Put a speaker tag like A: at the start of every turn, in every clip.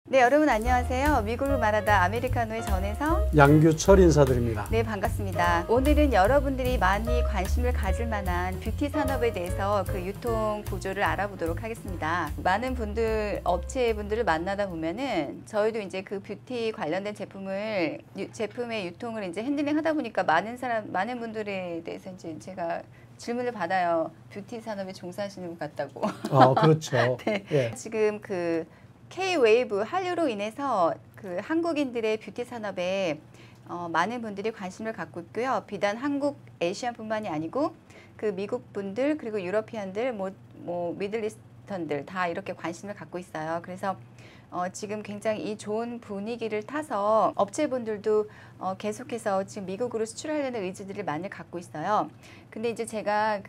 A: 네, 여러분 안녕하세요. 미국을 말하다 아메리카노의 전혜성,
B: 양규철 인사드립니다.
A: 네, 반갑습니다. 오늘은 여러분들이 많이 관심을 가질 만한 뷰티 산업에 대해서 그 유통 구조를 알아보도록 하겠습니다. 많은 분들, 업체분들을 만나다 보면은 저희도 이제 그 뷰티 관련된 제품의 유통을 이제 핸들링 하다 보니까 많은 분들에 대해서 이제 제가 질문을 받아요. 뷰티 산업에 종사하시는 분 같다고.
B: 그렇죠.
A: 네.
B: 예.
A: 지금 그 K-웨이브 한류로 인해서 그 한국인들의 뷰티 산업에 많은 분들이 관심을 갖고 있고요. 비단 한국, 아시안뿐만이 아니고 그 미국 분들 그리고 유러피안들, 미들리스턴들 다 이렇게 관심을 갖고 있어요. 그래서 지금 굉장히 이 좋은 분위기를 타서 업체분들도 계속해서 지금 미국으로 수출하려는 의지들을 많이 갖고 있어요. 근데 이제 제가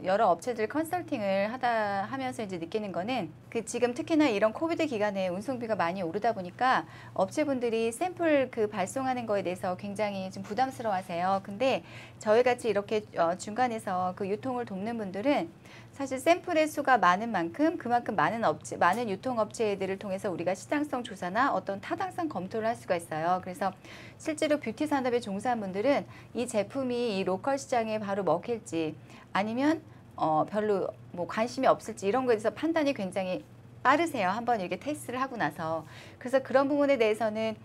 A: 여러 업체들 컨설팅을 하면서 이제 느끼는 거는 지금 특히나 이런 코비드 기간에 운송비가 많이 오르다 보니까 업체분들이 샘플 발송하는 거에 대해서 굉장히 좀 부담스러워하세요. 근데 저희 같이 이렇게 중간에서 그 유통을 돕는 분들은 사실 샘플의 수가 많은 만큼 그만큼 많은 유통업체들을 통해서 우리가 시장성 조사나 어떤 타당성 검토를 할 수가 있어요. 그래서 실제로 뷰티 산업에 종사한 분들은 이 제품이 이 로컬 시장에 바로 먹힐지 아니면 별로 관심이 없을지 이런 거에 대해서 판단이 굉장히 빠르세요. 한번 이렇게 테스트를 하고 나서. 그래서 그런 부분에 대해서는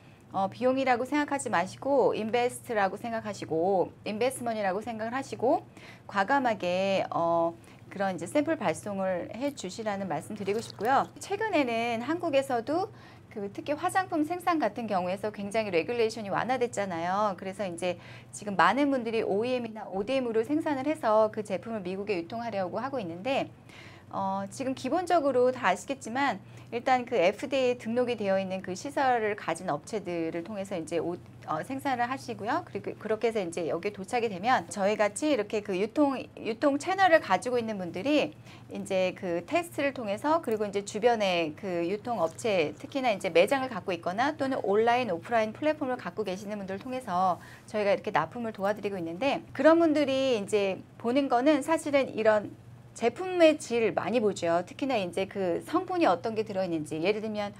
A: 비용이라고 생각하지 마시고 인베스트라고 생각하시고 인베스트먼이라고 생각을 하시고 과감하게 그런 이제 샘플 발송을 해 주시라는 말씀 드리고 싶고요. 최근에는 한국에서도 특히 화장품 생산 같은 경우에서 굉장히 레귤레이션이 완화됐잖아요. 그래서 이제 지금 많은 분들이 OEM이나 ODM으로 생산을 해서 그 제품을 미국에 유통하려고 하고 있는데 지금 기본적으로 다 아시겠지만 일단 그 FDA에 등록이 되어 있는 그 시설을 가진 업체들을 통해서 이제 생산을 하시고요. 그리고 그렇게 해서 이제 여기 도착이 되면 저희 같이 이렇게 그 유통 채널을 가지고 있는 분들이 이제 그 테스트를 통해서 그리고 이제 주변에 그 유통 업체 특히나 이제 매장을 갖고 있거나 또는 온라인 오프라인 플랫폼을 갖고 계시는 분들을 통해서 저희가 이렇게 납품을 도와드리고 있는데 그런 분들이 이제 보는 거는 사실은 이런 제품의 질 많이 보죠. 특히나 이제 그 성분이 어떤 게 들어있는지. 예를 들면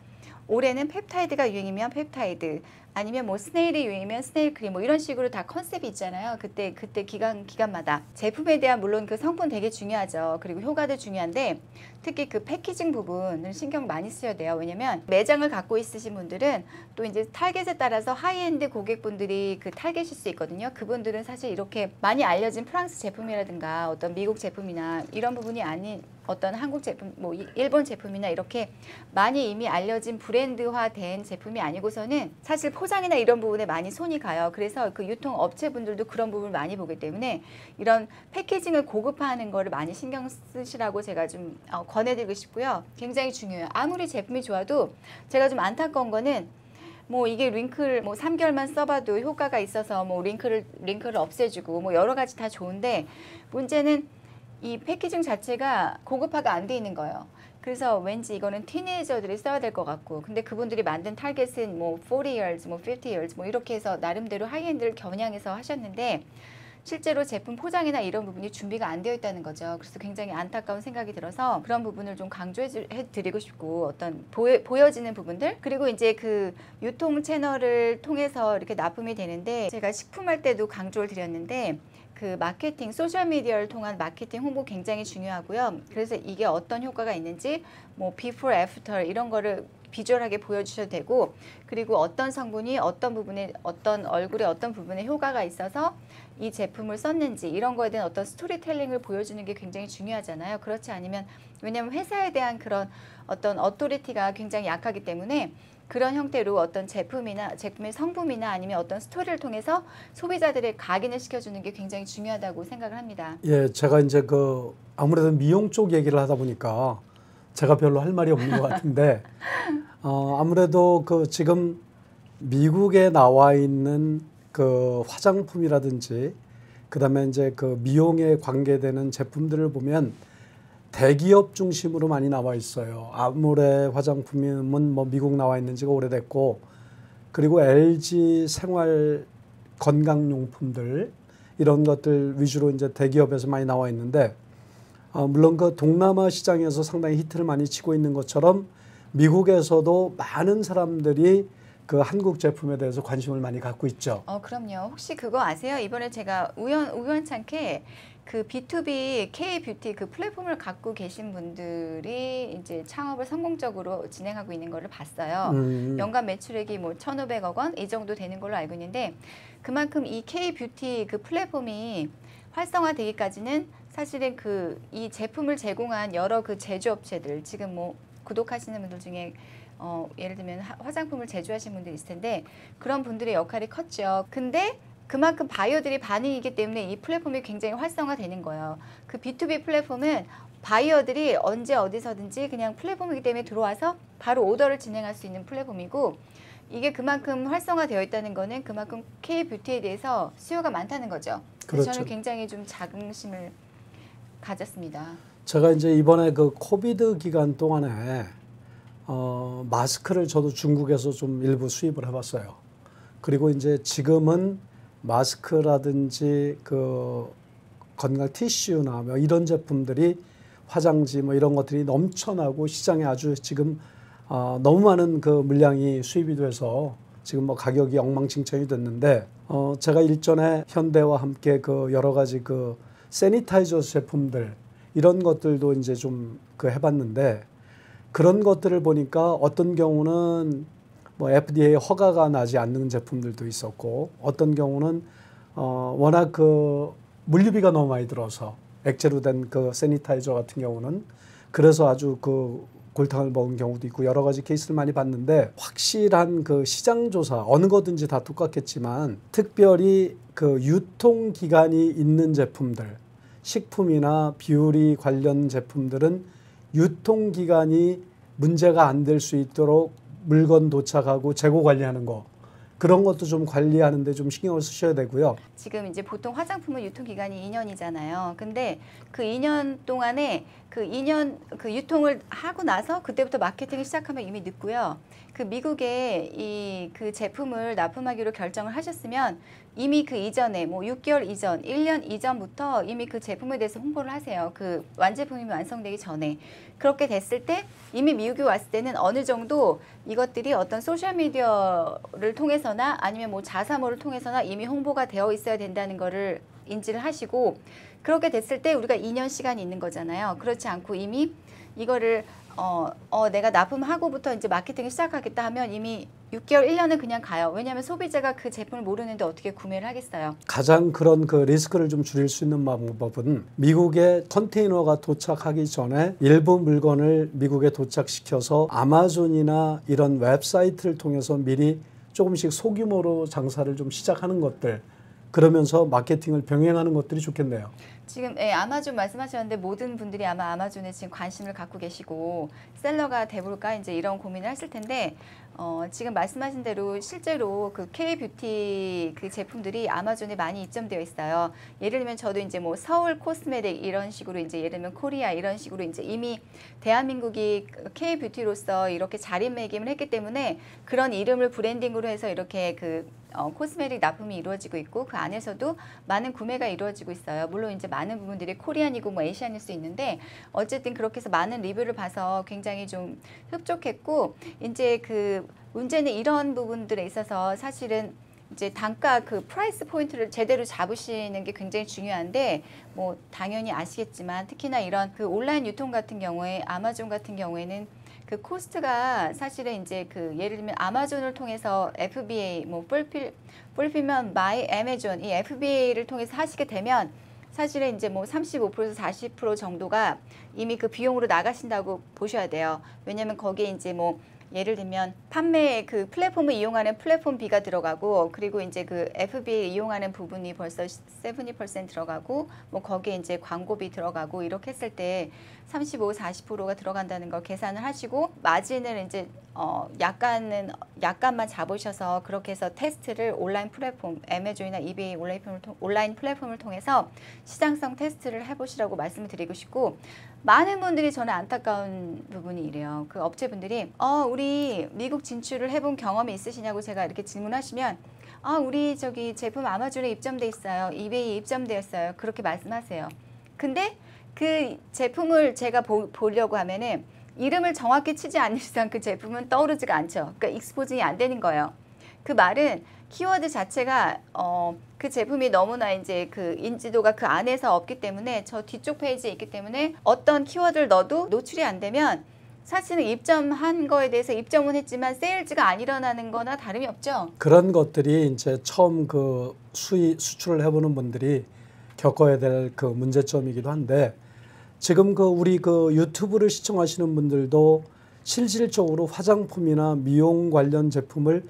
A: 올해는 펩타이드가 유행이면 펩타이드 아니면 스네일이 유행이면 스네일 크림 이런 식으로 다 컨셉이 있잖아요. 그때 기간마다 제품에 대한 물론 그 성분 되게 중요하죠. 그리고 효과도 중요한데 특히 그 패키징 부분을 신경 많이 쓰셔야 돼요. 왜냐면 매장을 갖고 있으신 분들은 또 이제 타겟에 따라서 하이엔드 고객분들이 그 타겟일 수 있거든요. 그분들은 사실 이렇게 많이 알려진 프랑스 제품이라든가 어떤 미국 제품이나 이런 부분이 아닌 어떤 한국 제품, 일본 제품이나 이렇게 많이 이미 알려진 브랜드화된 제품이 아니고서는 사실 포장이나 이런 부분에 많이 손이 가요. 그래서 그 유통업체분들도 그런 부분을 많이 보기 때문에 이런 패키징을 고급화하는 거를 많이 신경 쓰시라고 제가 좀 권해드리고 싶고요. 굉장히 중요해요. 아무리 제품이 좋아도 제가 좀 안타까운 거는 이게 링크를 3개월만 써봐도 효과가 있어서 링크를 없애주고 여러 가지 다 좋은데 문제는 이 패키징 자체가 고급화가 안 돼 있는 거예요. 그래서 왠지 이거는 티네이저들이 써야 될 것 같고 근데 그분들이 만든 타겟은 40years, 50years 이렇게 해서 나름대로 하이엔드를 겨냥해서 하셨는데 실제로 제품 포장이나 이런 부분이 준비가 안 되어 있다는 거죠. 그래서 굉장히 안타까운 생각이 들어서 그런 부분을 좀 강조해 드리고 싶고 어떤 보여지는 부분들 그리고 이제 그 유통 채널을 통해서 이렇게 납품이 되는데 제가 식품할 때도 강조를 드렸는데 그 마케팅, 소셜미디어를 통한 마케팅 홍보 굉장히 중요하고요. 그래서 이게 어떤 효과가 있는지 before, after 이런 거를 비주얼하게 보여주셔도 되고 그리고 어떤 성분이 어떤 부분에 어떤 얼굴에 어떤 부분에 효과가 있어서 이 제품을 썼는지 이런 거에 대한 어떤 스토리텔링을 보여주는 게 굉장히 중요하잖아요. 그렇지 않으면 왜냐하면 회사에 대한 그런 어떤 어토리티가 굉장히 약하기 때문에 그런 형태로 어떤 제품의 성분이나 아니면 어떤 스토리를 통해서 소비자들의 각인을 시켜주는 게 굉장히 중요하다고 생각을 합니다.
B: 예, 제가 이제 아무래도 미용 쪽 얘기를 하다 보니까 제가 별로 할 말이 없는 것 같은데 아무래도 지금 미국에 나와 있는 화장품이라든지 그다음에 이제 미용에 관계되는 제품들을 보면 대기업 중심으로 많이 나와 있어요. 아모레 화장품은 미국 나와 있는 지가 오래됐고 그리고 LG 생활 건강용품들 이런 것들 위주로 이제 대기업에서 많이 나와 있는데 물론 동남아 시장에서 상당히 히트를 많이 치고 있는 것처럼 미국에서도 많은 사람들이 그 한국 제품에 대해서 관심을 많이 갖고 있죠.
A: 그럼요. 혹시 그거 아세요? 이번에 제가 우연찮게 그 B2B K-뷰티 그 플랫폼을 갖고 계신 분들이 이제 창업을 성공적으로 진행하고 있는 거를 봤어요. 연간 매출액이 뭐 1,500억 원 이 정도 되는 걸로 알고 있는데 그만큼 이 K-뷰티 그 플랫폼이 활성화되기까지는 사실은 그 이 제품을 제공한 여러 그 제조업체들 지금 뭐 구독하시는 분들 중에 예를 들면 화장품을 제조하시는 분들이 있을 텐데 그런 분들의 역할이 컸죠. 근데 그만큼 바이어들이 반응이기 때문에 이 플랫폼이 굉장히 활성화되는 거예요. 그 B2B 플랫폼은 바이어들이 언제 어디서든지 그냥 플랫폼이기 때문에 들어와서 바로 오더를 진행할 수 있는 플랫폼이고 이게 그만큼 활성화되어 있다는 거는 그만큼 K-뷰티에 대해서 수요가 많다는 거죠. 그래서
B: 그렇죠.
A: 저는 굉장히 좀 자긍심을 가졌습니다.
B: 제가 이제 이번에 그 코비드 기간 동안에 마스크를 저도 중국에서 좀 일부 수입을 해봤어요. 그리고 이제 지금은 마스크라든지 그 건강 티슈나 뭐 이런 제품들이 화장지 뭐 이런 것들이 넘쳐나고 시장에 아주 지금 너무 많은 그 물량이 수입이 돼서 지금 뭐 가격이 엉망진창이 됐는데 제가 일전에 현대와 함께 그 여러 가지 그 세니타이저 제품들 이런 것들도 이제 좀 그 해봤는데 그런 것들을 보니까 어떤 경우는 뭐 FDA 허가가 나지 않는 제품들도 있었고 어떤 경우는 워낙 그 물류비가 너무 많이 들어서 액체로 된 그 세니타이저 같은 경우는 그래서 아주 그 골탕을 먹은 경우도 있고 여러 가지 케이스를 많이 봤는데 확실한 그 시장 조사 어느 거든지 다 똑같겠지만 특별히 그 유통 기간이 있는 제품들 식품이나 비율이 관련 제품들은 유통 기간이 문제가 안 될 수 있도록 물건 도착하고 재고 관리하는 거 그런 것도 좀 관리하는데 좀 신경을 쓰셔야 되고요.
A: 지금 이제 보통 화장품은 유통기간이 2년이잖아요. 근데 그 2년 동안에 그 2년 그 유통을 하고 나서 그때부터 마케팅을 시작하면 이미 늦고요. 그 미국에 이 그 제품을 납품하기로 결정을 하셨으면 이미 그 이전에 뭐 6개월 이전, 1년 이전부터 이미 그 제품에 대해서 홍보를 하세요. 그 완제품이 완성되기 전에. 그렇게 됐을 때 이미 미국에 왔을 때는 어느 정도 이것들이 어떤 소셜미디어를 통해서나 아니면 뭐 자사모를 통해서나 이미 홍보가 되어 있어야 된다는 거를 인지를 하시고 그렇게 됐을 때 우리가 2년 시간이 있는 거잖아요. 그렇지 않고 이미 이거를 내가 납품하고부터 이제 마케팅을 시작하겠다 하면 이미 6개월, 1년은 그냥 가요. 왜냐하면 소비자가 그 제품을 모르는데 어떻게 구매를 하겠어요.
B: 가장 그런 그 리스크를 좀 줄일 수 있는 방법은 미국에 컨테이너가 도착하기 전에 일부 물건을 미국에 도착시켜서 아마존이나 이런 웹사이트를 통해서 미리 조금씩 소규모로 장사를 좀 시작하는 것들 그러면서 마케팅을 병행하는 것들이 좋겠네요.
A: 지금 아마존 말씀하셨는데 모든 분들이 아마 아마존에 지금 관심을 갖고 계시고 셀러가 돼볼까 이제 이런 고민을 하실 텐데 지금 말씀하신 대로 실제로 그 K-뷰티 그 제품들이 아마존에 많이 입점되어 있어요. 예를 들면 저도 이제 뭐 서울 코스메틱 이런 식으로 이제 예를 들면 코리아 이런 식으로 이제 이미 대한민국이 K-뷰티로서 이렇게 자리매김을 했기 때문에 그런 이름을 브랜딩으로 해서 이렇게 그 코스메틱 납품이 이루어지고 있고 그 안에서도 많은 구매가 이루어지고 있어요. 물론 이제 많은 부분들이 코리안이고 뭐 에이시안일 수 있는데 어쨌든 그렇게 해서 많은 리뷰를 봐서 굉장히 좀 흡족했고 이제 그 문제는 이런 부분들에 있어서 사실은 이제 단가 그 프라이스 포인트를 제대로 잡으시는 게 굉장히 중요한데 뭐 당연히 아시겠지만 특히나 이런 그 온라인 유통 같은 경우에 아마존 같은 경우에는 그 코스트가 사실은 이제 그 예를 들면 아마존을 통해서 FBA 뭐 fulfillment by Amazon 이 FBA를 통해서 하시게 되면 사실은 이제 뭐 35%에서 40% 정도가 이미 그 비용으로 나가신다고 보셔야 돼요. 왜냐면 거기에 이제 뭐 예를 들면 판매 그 플랫폼을 이용하는 플랫폼비가 들어가고 그리고 이제 그 FBA 이용하는 부분이 벌써 70% 들어가고 뭐 거기에 이제 광고비 들어가고 이렇게 했을 때 35, 40%가 들어간다는 걸 계산을 하시고 마진을 이제 약간만 잡으셔서 그렇게 해서 테스트를 온라인 플랫폼 애매존이나 이베이 온라인 플랫폼을 통해서 시장성 테스트를 해보시라고 말씀을 드리고 싶고 많은 분들이 저는 안타까운 부분이 이래요. 그 업체분들이 우리 미국 진출을 해본 경험이 있으시냐고 제가 이렇게 질문하시면 우리 저기 제품 아마존에 입점돼 있어요. 이베이에 입점되어 있어요. 그렇게 말씀하세요. 근데 그 제품을 제가 보려고 하면은 이름을 정확히 치지 않는 이상 그 제품은 떠오르지가 않죠. 그러니까 익스포징이 안 되는 거예요. 그 말은 키워드 자체가 그 제품이 너무나 이제 그 인지도가 그 안에서 없기 때문에 저 뒤쪽 페이지에 있기 때문에 어떤 키워드를 넣어도 노출이 안 되면 사실은 입점한 거에 대해서 입점은 했지만 세일즈가 안 일어나는 거나 다름이 없죠.
B: 그런 것들이 이제 처음 그 수출을 해보는 분들이 겪어야 될 그 문제점이기도 한데 지금 그 우리 그 유튜브를 시청하시는 분들도 실질적으로 화장품이나 미용 관련 제품을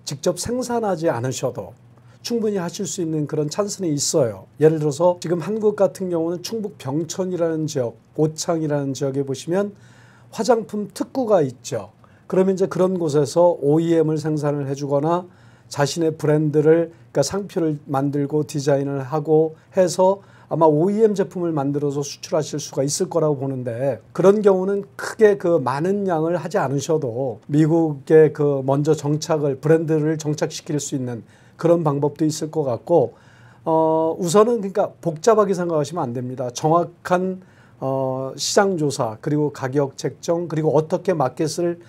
B: 직접 생산하지 않으셔도 충분히 하실 수 있는 그런 찬스는 있어요. 예를 들어서 지금 한국 같은 경우는 충북 병천이라는 지역, 오창이라는 지역에 보시면 화장품 특구가 있죠. 그러면 이제 그런 곳에서 OEM을 생산을 해주거나 자신의 브랜드를, 그러니까 상표를 만들고 디자인을 하고 해서 아마 OEM 제품을 만들어서 수출하실 수가 있을 거라고 보는데 그런 경우는 크게 그 많은 양을 하지 않으셔도 미국에 그 먼저 브랜드를 정착시킬 수 있는 그런 방법도 있을 것 같고 우선은 그러니까 복잡하게 생각하시면 안 됩니다. 정확한 시장 조사 그리고 가격 책정 그리고 어떻게 마켓을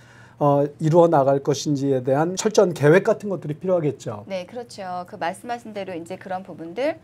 B: 이루어 나갈 것인지에 대한 철저한 계획 같은 것들이 필요하겠죠.
A: 네, 그렇죠. 그 말씀하신 대로 이제 그런 부분들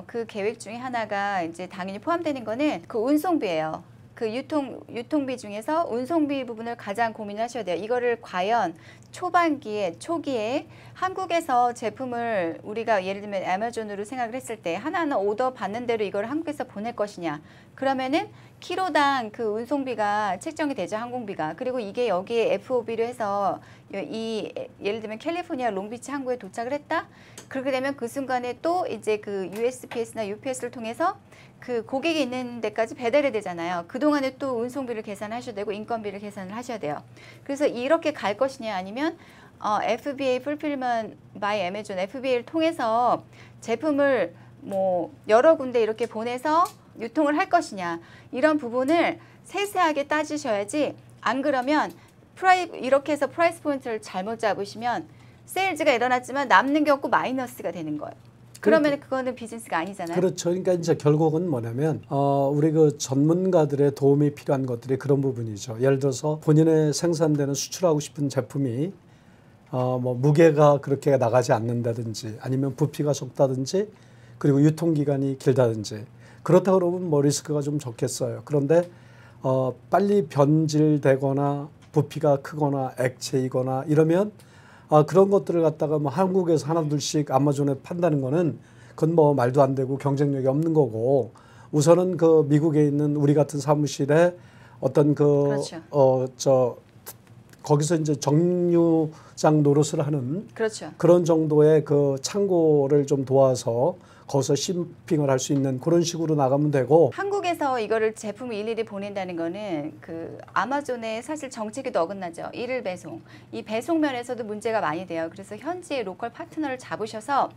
A: 그 계획 중에 하나가 이제 당연히 포함되는 거는 그 운송비예요. 그 유통비 중에서 운송비 부분을 가장 고민하셔야 돼요. 이거를 과연 초기에 한국에서 제품을 우리가 예를 들면 아마존으로 생각을 했을 때 하나하나 오더 받는 대로 이걸 한국에서 보낼 것이냐. 그러면은 키로당 그 운송비가 책정이 되죠. 항공비가. 그리고 이게 여기에 FOB로 해서 예를 들면 캘리포니아 롱비치 항구에 도착을 했다. 그렇게 되면 그 순간에 또 이제 그 USPS나 UPS를 통해서 그 고객이 있는 데까지 배달이 되잖아요. 그동안에 또 운송비를 계산하셔야 되고 인건비를 계산을 하셔야 돼요. 그래서 이렇게 갈 것이냐 아니면 FBA Fulfillment by Amazon FBA를 통해서 제품을 뭐 여러 군데 이렇게 보내서 유통을 할 것이냐 이런 부분을 세세하게 따지셔야지 안 그러면 이렇게 해서 프라이스 포인트를 잘못 잡으시면 세일즈가 일어났지만 남는 게 없고 마이너스가 되는 거예요. 그러면 그거는 비즈니스가 아니잖아요.
B: 그렇죠. 그러니까 이제 결국은 뭐냐면 우리 그 전문가들의 도움이 필요한 것들이 그런 부분이죠. 예를 들어서 본인의 생산되는 수출하고 싶은 제품이 뭐 무게가 그렇게 나가지 않는다든지 아니면 부피가 적다든지 그리고 유통기간이 길다든지 그렇다 그러면 뭐 리스크가 좀 적겠어요. 그런데 빨리 변질되거나 부피가 크거나 액체이거나 이러면 그런 것들을 갖다가 뭐 한국에서 하나둘씩 아마존에 판다는 거는 그건 뭐 말도 안 되고 경쟁력이 없는 거고 우선은 그 미국에 있는 우리 같은 사무실에 어떤
A: 그렇죠.
B: 거기서 이제 정류장 노릇을 하는
A: 그렇죠.
B: 그런 정도의 그 창고를 좀 도와서 거기서 쇼핑을 할 수 있는 그런 식으로 나가면 되고
A: 한국에서 이거를 제품을 일일이 보낸다는 거는 그 아마존의 사실 정책에도 어긋나죠. 일일 배송. 이 배송 면에서도 문제가 많이 돼요. 그래서 현지의 로컬 파트너를 잡으셔서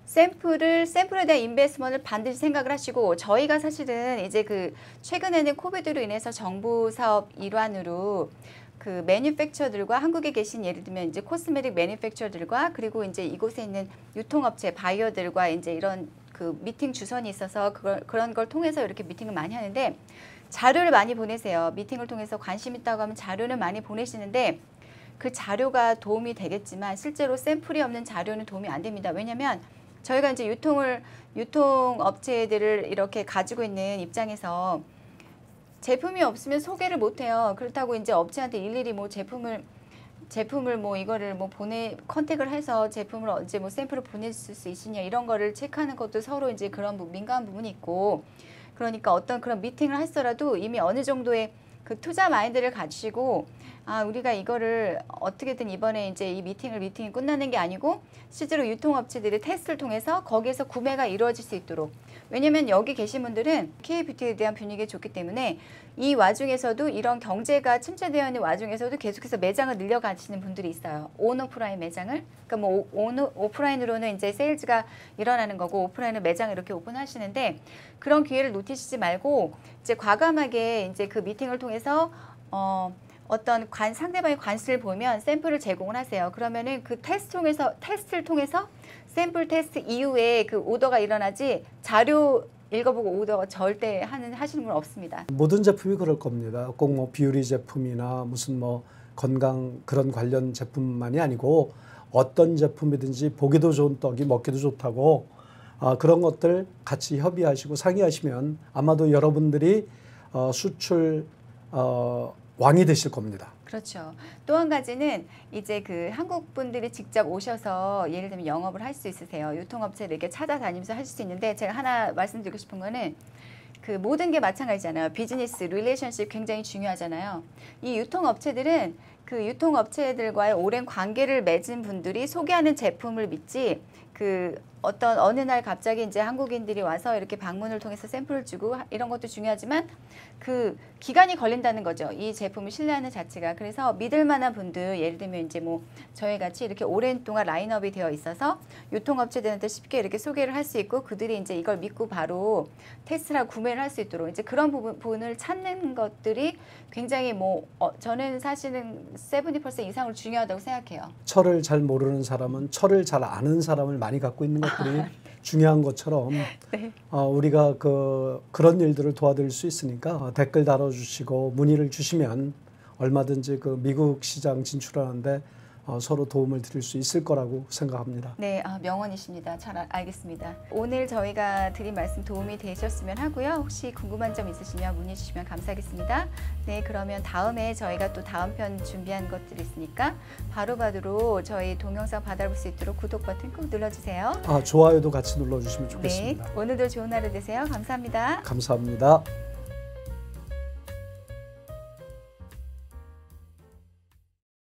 A: 샘플에 대한 인베스트먼트를 반드시 생각을 하시고 저희가 사실은 이제 그 최근에는 코비드로 인해서 정부 사업 일환으로 그 매니팩처들과 한국에 계신 예를 들면 이제 코스메틱 매니팩처들과 그리고 이제 이곳에 있는 유통업체 바이어들과 이제 이런 그 미팅 주선이 있어서 그런 걸 통해서 이렇게 미팅을 많이 하는데 자료를 많이 보내세요. 미팅을 통해서 관심 있다고 하면 자료는 많이 보내시는데 그 자료가 도움이 되겠지만 실제로 샘플이 없는 자료는 도움이 안 됩니다. 왜냐하면 저희가 이제 유통업체들을 이렇게 가지고 있는 입장에서 제품이 없으면 소개를 못 해요. 그렇다고 이제 업체한테 일일이 뭐 제품을 뭐 이거를 뭐 컨택을 해서 제품을 언제 뭐 샘플을 보내줄 수 있으냐 이런 거를 체크하는 것도 서로 이제 그런 민감한 부분이 있고 그러니까 어떤 그런 미팅을 했더라도 이미 어느 정도의 그 투자 마인드를 가지시고 우리가 이거를 어떻게든 이번에 이제 미팅이 끝나는 게 아니고 실제로 유통업체들이 테스트를 통해서 거기에서 구매가 이루어질 수 있도록 왜냐면 여기 계신 분들은 K뷰티에 대한 분위기가 좋기 때문에 이 와중에서도 이런 경제가 침체되어 있는 와중에서도 계속해서 매장을 늘려가시는 분들이 있어요. 온오프라인 매장을. 그러니까 뭐 오프라인으로는 이제 세일즈가 일어나는 거고 오프라인은 매장을 이렇게 오픈하시는데 그런 기회를 놓치시지 말고 이제 과감하게 이제 그 미팅을 통해서 어떤 상대방의 관심을 보면 샘플을 제공을 하세요. 그러면은 그 테스트를 통해서 샘플 테스트 이후에 그 오더가 일어나지 자료 읽어보고 오더 절대 하시는 분 없습니다.
B: 모든 제품이 그럴 겁니다. 꼭 뭐 비유리 제품이나 무슨 뭐 건강 그런 관련 제품만이 아니고 어떤 제품이든지 보기도 좋은 떡이 먹기도 좋다고 그런 것들 같이 협의하시고 상의하시면 아마도 여러분들이 수출 왕이 되실 겁니다.
A: 그렇죠. 또 한 가지는 이제 그 한국 분들이 직접 오셔서 예를 들면 영업을 할 수 있으세요. 유통업체를 이렇게 찾아다니면서 하실 수 있는데 제가 하나 말씀드리고 싶은 거는 그 모든 게 마찬가지잖아요. 비즈니스, 릴레이션십 굉장히 중요하잖아요. 이 유통업체들은 그 유통업체들과의 오랜 관계를 맺은 분들이 소개하는 제품을 믿지 그 어떤 어느 날 갑자기 이제 한국인들이 와서 이렇게 방문을 통해서 샘플을 주고 이런 것도 중요하지만 그 기간이 걸린다는 거죠. 이 제품을 신뢰하는 자체가. 그래서 믿을 만한 분들, 예를 들면 이제 뭐 저희 같이 이렇게 오랜 동안 라인업이 되어 있어서 유통업체들한테 쉽게 이렇게 소개를 할 수 있고 그들이 이제 이걸 믿고 바로 테스트를 하고 구매를 할 수 있도록 이제 그런 부분을 찾는 것들이 굉장히 뭐 저는 사실은 70% 이상으로 중요하다고 생각해요.
B: 철을 잘 모르는 사람은 철을 잘 아는 사람을 많이 갖고 있는 것들이 중요한 것처럼
A: 네.
B: 우리가 그런 일들을 도와드릴 수 있으니까 댓글 달아주시고 문의를 주시면 얼마든지 그 미국 시장 진출하는데 서로 도움을 드릴 수 있을 거라고 생각합니다.
A: 네, 명언이십니다. 잘 알겠습니다. 오늘 저희가 드린 말씀 도움이 되셨으면 하고요. 혹시 궁금한 점 있으시면 문의 주시면 감사하겠습니다. 네, 그러면 다음에 저희가 또 다음 편 준비한 것들이 있으니까 바로바로 저희 동영상 받아볼 수 있도록 구독 버튼 꼭 눌러주세요.
B: 좋아요도 같이 눌러주시면 좋겠습니다.
A: 네, 오늘도 좋은 하루 되세요. 감사합니다.
B: 감사합니다.